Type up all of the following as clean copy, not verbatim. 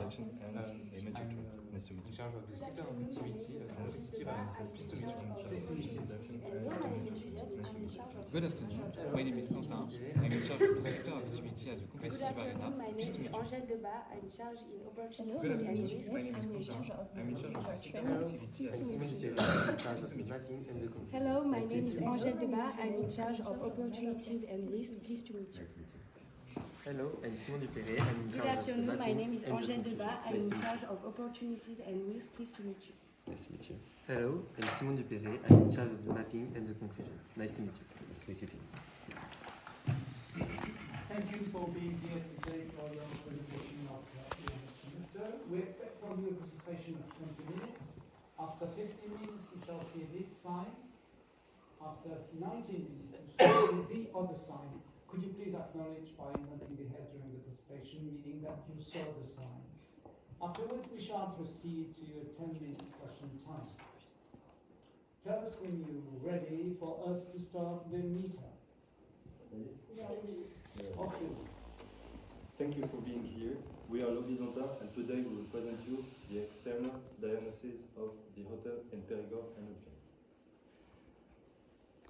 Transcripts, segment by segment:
production and imaging traffic. Nice to meet you. charge of the sector of activity, competitive and nice to meet you. Good afternoon. My name is Quentin. I'm in charge of the sector of activity at the competitive arena. Pleased to meet you. I'm in charge in opportunity Good and afternoon. risk. My name is Quentin. I'm in charge of the sector of activity at the competitive In charge of the mapping and the computer. Hello, my name is Angèle Debat. I'm in charge of opportunities and risk. Pleased to meet you. Hello, I'm Simon Dupéré. I'm in Good charge of the afternoon, my mapping name is and the Angèle computer. Debat. I'm Nice in to meet charge of opportunities and risk. Pleased to meet you. Nice to meet you. Hello, I'm Simon Dupéré. I'm in charge of the mapping and the conclusion. Nice to meet you. Nice to meet you. Thank you for being here today for your presentation of the semester. We expect from you a presentation of 20 minutes. After 15 minutes, you shall see this sign. After 19 minutes, you shall see the other sign. Could you please acknowledge by nodding the head during the presentation, meaning that you saw the sign. Afterwards, we shall proceed to your 10-minute question time. Tell us when you're ready for us to start the meetup. Okay. Thank you for being here. We are L'Horizontal, and today we will present you the external diagnosis of the hotel in Périgord and Agard.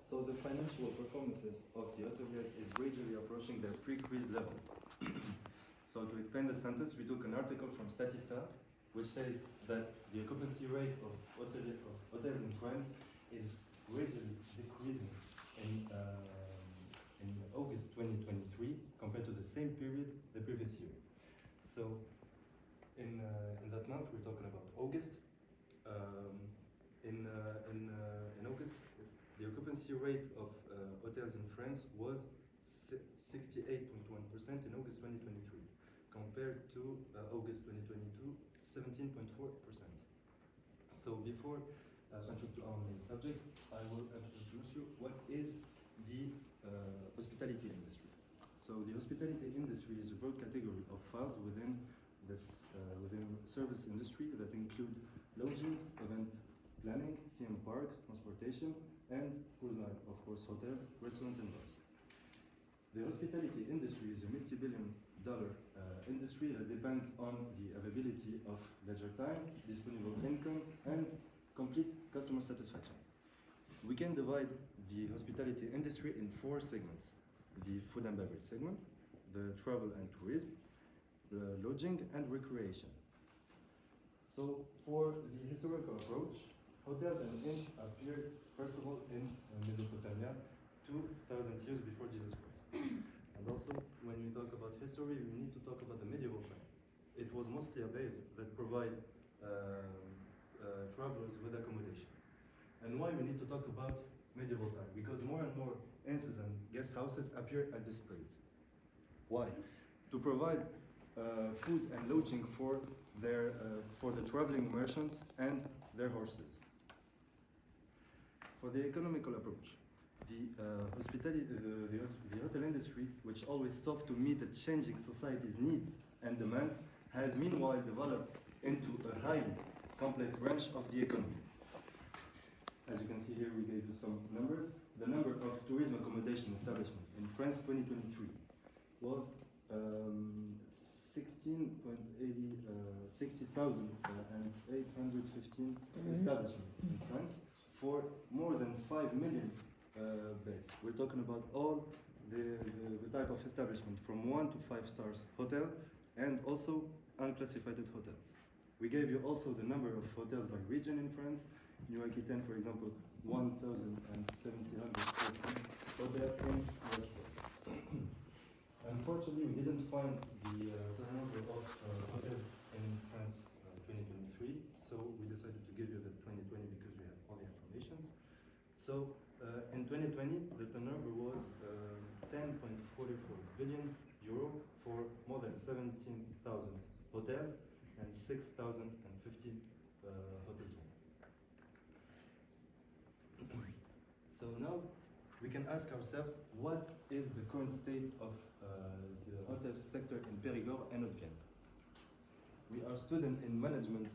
So the financial performances of the hoteliers is gradually approaching their pre-crisis level. So to explain the sentence, we took an article from Statista, which says that the occupancy rate of hotels in France is gradually decreasing in August 2023 compared to the same period the previous year. So in that month we're talking about August. In August, the occupancy rate of hotels in France was 68.1% in August 2023, compared to August 2022, 17.4%. So before entering to our main subject, I will introduce you what is the hospitality industry. So the hospitality industry is a broad category of files within within service industry that include lodging, event planning, theme parks, transportation, and cruise line, of course, hotels, restaurants, and bars. The hospitality industry is a multi-billion-dollar industry that depends on the availability of leisure time, disponible income, and complete customer satisfaction. We can divide the hospitality industry in 4 segments: the food and beverage segment, the travel and tourism, the lodging, and recreation. So for the historical approach, hotels and inns appeared first of all in Mesopotamia 2,000 years before Jesus Christ. And also, when we talk about history, we need to talk about the medieval time. It was mostly a base that provide travelers with accommodation. And why we need to talk about medieval time? Because more and more inns and guest houses appear at this period. Why? To provide food and lodging for the traveling merchants and their horses. For the economical approach, the hotel industry, which always sought to meet a changing society's needs and demands, has meanwhile developed into a highly complex branch of the economy. As you can see here, we gave you some numbers. The number of tourism accommodation establishments in France 2023 was 60,815 establishments in France for more than 5 million beds. We're talking about all the type of establishment from 1 to 5 stars hotel and also unclassified hotels. We gave you also the number of hotels by region in France. New Aquitaine, for example, 1,714 hotels in Rochefort. Unfortunately, we didn't find the turnover of hotels in France 2023, so we decided to give you the 2020 because we have all the information. So in 2020, the turnover was 10.44 billion euro for more than 17,000 hotels and 6,050 hotels. So now we can ask ourselves, what is the current state of the hotel sector in Périgord and Agard? We are students in management.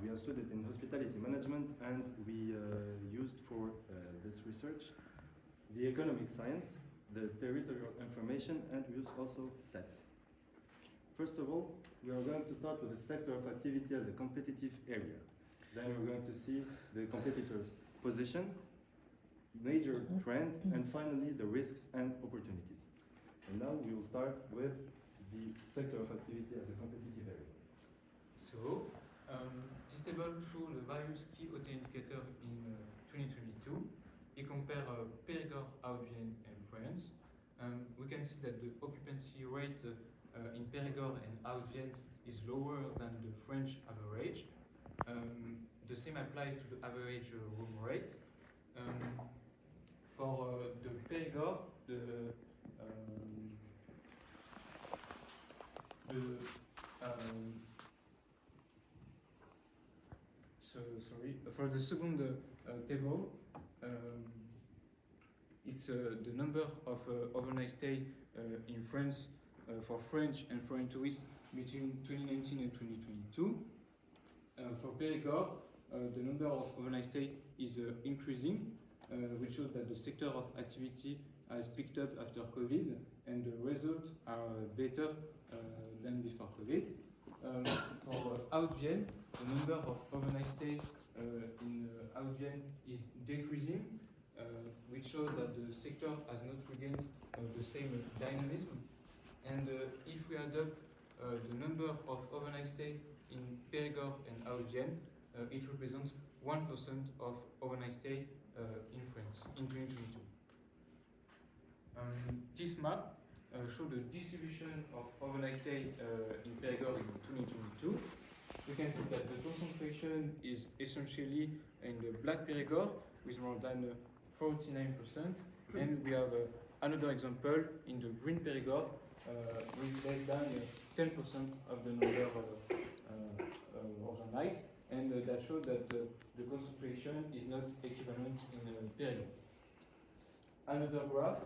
We are students in hospitality management, and we used for this research the economic science, the territorial information, and we use also stats. First of all, we are going to start with the sector of activity as a competitive area. Then we're going to see the competitors' position, major trend, and finally the risks and opportunities. And now we will start with the sector of activity as a competitive area. So, this table shows the various key hotel indicators in 2022. It compares Périgord, Haute-Vienne, and France. We can see that the occupancy rate in Périgord and Haute-Vienne is lower than the French average. The same applies to the average room rate. For the Périgord, for the second table, it's the number of overnight stay in France for French and foreign tourists between 2019 and 2022. For Périgord, the number of overnight stay is increasing, which shows that the sector of activity has picked up after COVID, and the results are better than before COVID. For Haute-Vienne, the number of overnight stays in Haute-Vienne is decreasing, which shows that the sector has not regained the same dynamism. And if we add up the number of overnight stays in Périgord and Haute-Vienne, it represents 1% of overnight stay in France in 2022. This map shows the distribution of overnight stay in Périgord in 2022. We can see that the concentration is essentially in the black Périgord with more than 49%, and we have another example in the green Périgord with less than 10% of the number overnight, and that shows that the concentration is not equivalent in Périgord. Another graph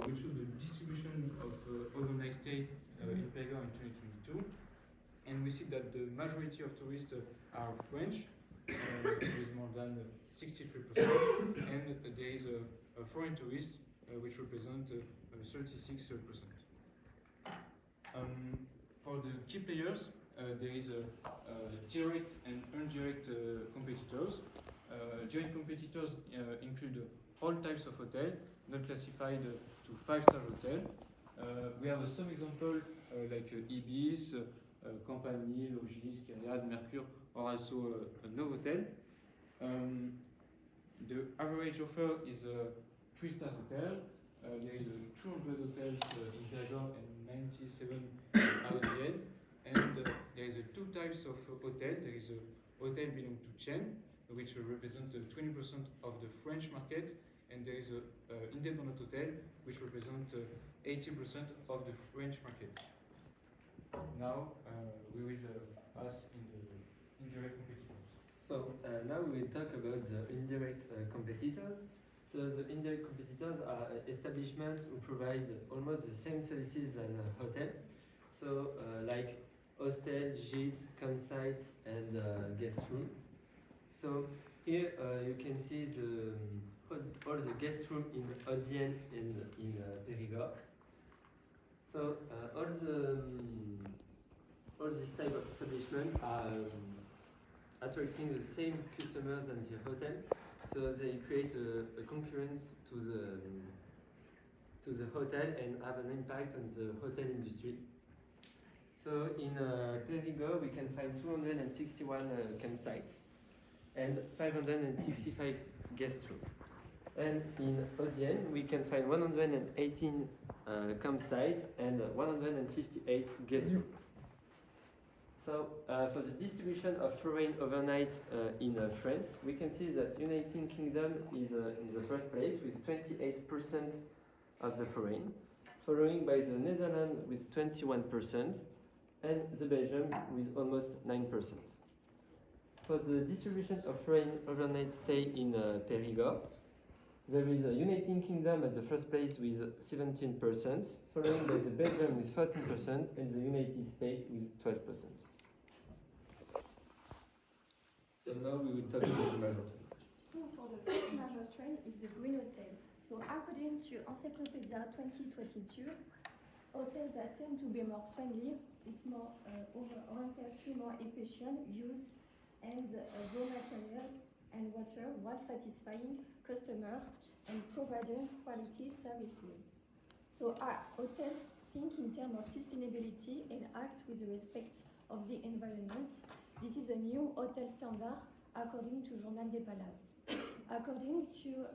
which shows the distribution of overnight stay in Périgord in 2022, and we see that the majority of tourists are French, with more than 63%, and there is a foreign tourist which represent 36%. For the key players, there is direct and indirect competitors. Direct competitors include all types of hotels, not classified to 5-star hotel. We have some example like Ibis, Campagny, Logis, Cariad, Mercure, or also Novotel. The average offer is a 3-star hotel. There is 200 hotels in Périgord and 97 Haute-Vienne. And there is 2 types of hotel. There is a hotel belonging to chain, which represents 20% of the French market, and there is an independent hotel, which represents 80% of the French market. Now we will pass in the indirect competitors. So now we will talk about the indirect competitors. So the indirect competitors are establishments who provide almost the same services than a hotel. So like hostel, gîte, campsite, and guest room. So here you can see all the guest room in Haute-Vienne and in Périgord. So all this type of establishment are attracting the same customers as the hotel. So they create a concurrence to the hotel and have an impact on the hotel industry. So in Périgord we can find 261 campsites and 565 guest rooms. And in Haute-Vienne we can find 118 campsites and 158 guest rooms. So for the distribution of foreign overnight in France, we can see that United Kingdom is in the first place with 28% of the foreign, following by the Netherlands with 21%, and the Belgium with almost 9%. For the distribution of foreign overnight stay in Périgord, there is a United Kingdom at the first place with 17%, following by the Belgium with 14%, and the United States with 12%. So now we will talk about the major trend. So for the first major trend is the green hotel. So according to Encyclopedia 2022, hotels that tend to be more friendly, it's more oriented, more efficient use and raw material and water while satisfying customer and providing quality services. So our hotel think in terms of sustainability and act with respect of the environment. This is a new hotel standard according to Journal des Palaces. According to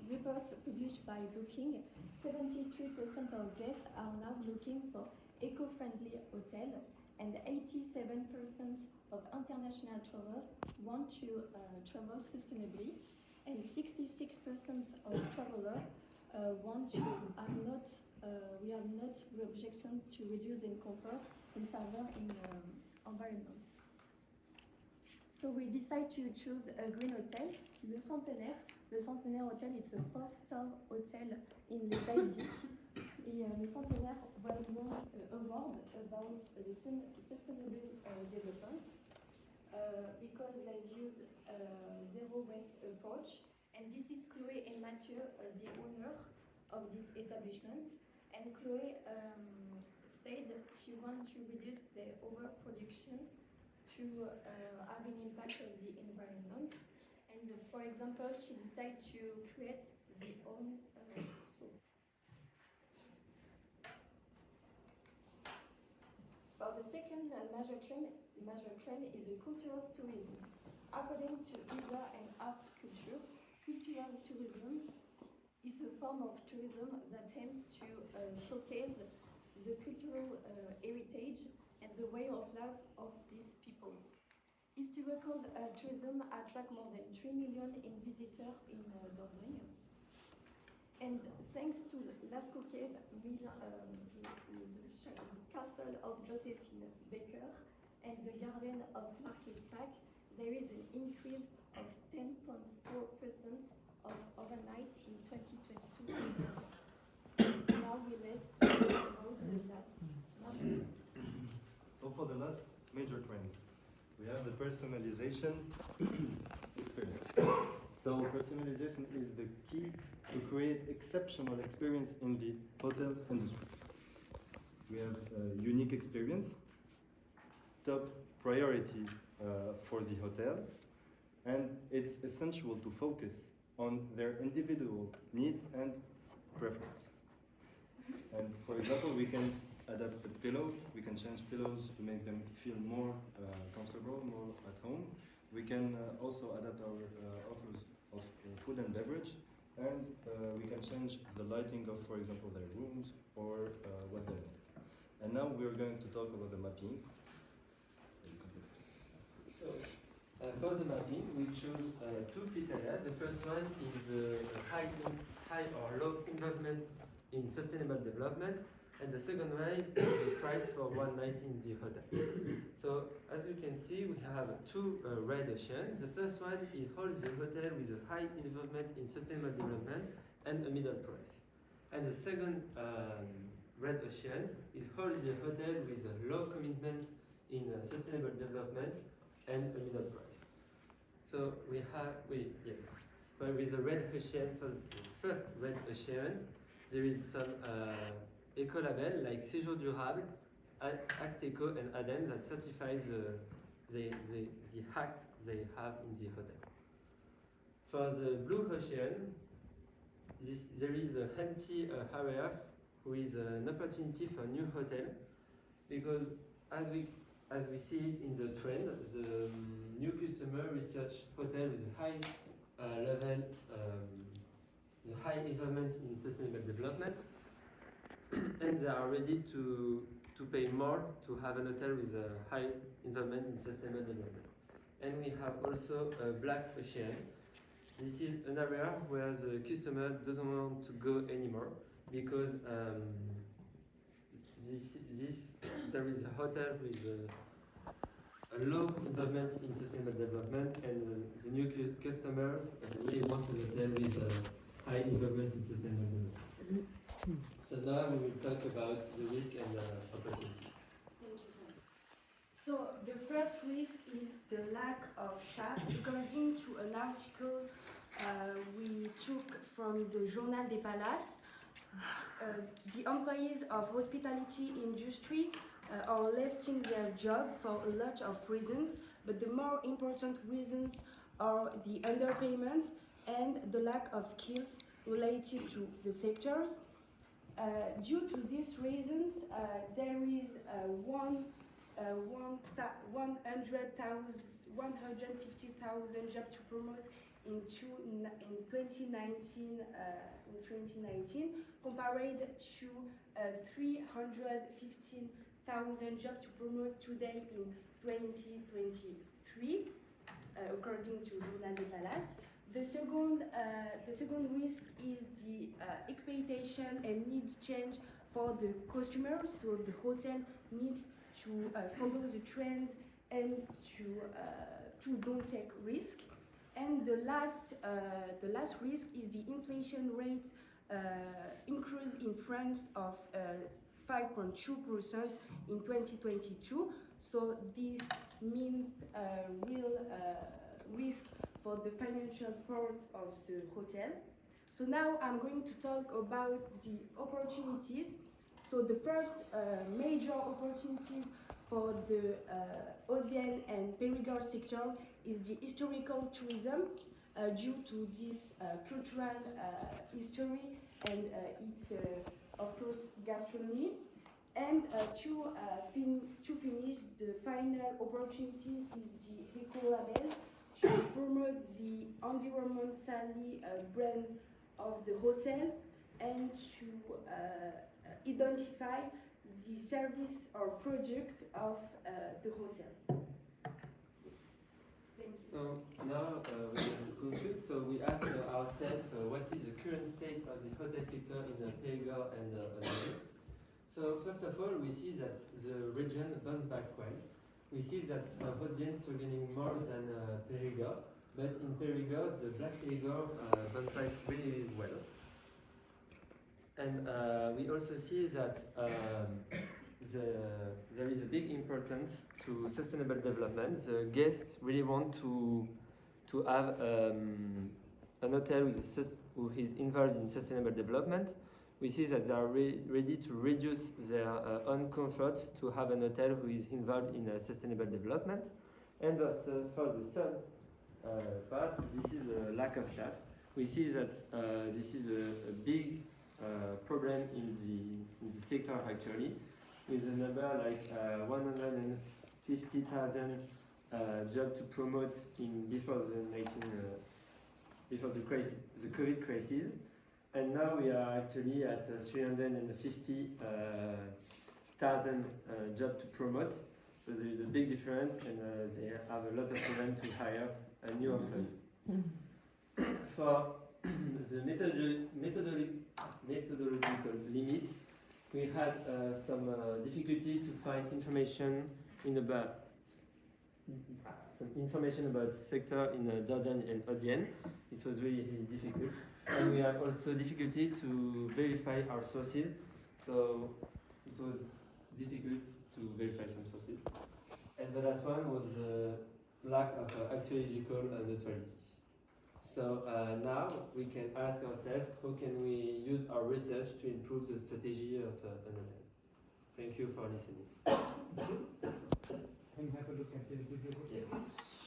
report published by Booking, 73% of guests are now looking for eco-friendly hotel, and 87% of international travel want to travel sustainably, and 66% of travelers we have not the objection to reduce in comfort in favor in environment. So we decide to choose a green hotel, Le Centenaire. Le Centenaire Hotel is a 4-star hotel in Les Alpes. Le Centenaire was won award about the sustainable development because they use zero waste approach. And this is Chloé and Mathieu, the owner of this establishment. And Chloé said she wants to reduce the overproduction to have an impact on the environment. And for example, she decided to create the own soup. For the second major trend is the cultural tourism. According to ISA and art culture, cultural tourism is a form of tourism that aims to showcase the cultural heritage and the way of life of these people. Historical tourism attracts more than 3 million in visitors in Dordogne. And thanks to the Lascaux Cave, the castle of Josephine Baker and the garden of Market Sac, there is an increase of 10.4% of overnight in 2022. Now we less about the last one. So for the last major trend, we have the personalization experience. So personalization is the key to create exceptional experience in the hotel industry. We have a unique experience, top priority for the hotel, and it's essential to focus on their individual needs and preferences. And for example, we can adapt the pillow, we can change pillows to make them feel more comfortable, more at home. We can also adapt our offers of food and beverage, and we can change the lighting of, for example, their rooms or what they want. And now we're going to talk about the mapping. So, for the mapping, we choose two criteria. The first one is high or low involvement in sustainable development, and the second one is the price for one night in the hotel. So, as you can see, we have two red oceans. The first one is holds the hotel with a high involvement in sustainable development and a middle price. And the second red ocean is holds the hotel with a low commitment in sustainable development and a middle price. So we have, but with the red ocean, for the first red ocean, there is some eco-label like Séjour Durable, Act Eco and ADEME that certifies the act they have in the hotel. For the blue ocean, there is a empty area with an opportunity for a new hotel, because as we see it in the trend, the new customer research hotel with a high level, the high involvement in sustainable development, and they are ready to pay more to have an hotel with a high involvement in sustainable development. And we have also a black ocean. This is an area where the customer doesn't want to go anymore, because there is a hotel with a low involvement in sustainable development, and the new customer really wants a hotel with a high involvement in sustainable development. So now we will talk about the risk and opportunities. Thank you, sir. So the first risk is the lack of staff. According to an article we took from the Journal des Palaces, The employees of hospitality industry are lifting their job for a lot of reasons, but the more important reasons are the underpayment and the lack of skills related to the sectors. Due to these reasons, there is 150,000 jobs to promote in 2019, compared to 315,000 jobs to promote today in 2023, according to Journal de Palace. The second risk is the expectation and needs change for the customers. So the hotel needs to follow the trend and to don't take risk. And the last risk is the inflation rate increase in France of 5.2% in 2022. So this means real risk for the financial part of the hotel. So now I'm going to talk about the opportunities. So the first major opportunity for the Haute-Vienne and Périgord sector is the historical tourism due to this cultural history and its, of course, gastronomy. And to finish, the final opportunity is the Eco Label to promote the environmentally brand of the hotel and to identify the service or product of the hotel. Thank you. So now we can conclude. So we ask ourselves what is the current state of the hotel sector in the Périgord and Haute-Vienne. So first of all, we see that the region bounced back well. We see that Haute-Vienne is still gaining more than Périgord, but in Périgord, the Black Périgord bounced back really well. And we also see that there is a big importance to sustainable development. The guests really want to have an hotel who is involved in sustainable development. We see that they are ready to reduce their own comfort to have an hotel who is involved in sustainable development. And for the third part, this is a lack of staff. We see that this is a big problem in the sector actually, with a number like 150,000 jobs to promote before the COVID crisis. And now we are actually at 350,000 jobs to promote. So there is a big difference, and they have a lot of problem to hire new employees. For the methodological limits, we had some difficulty to find information about sector in Dordogne and Haute-Vienne. It was really difficult. And we have also difficulty to verify our sources, so it was difficult to verify some sources. And the last one was lack of axiological neutrality. So now we can ask ourselves, how can we use our research to improve the strategy of an hotel? Thank you for listening. Can we have a look at the video? Yes.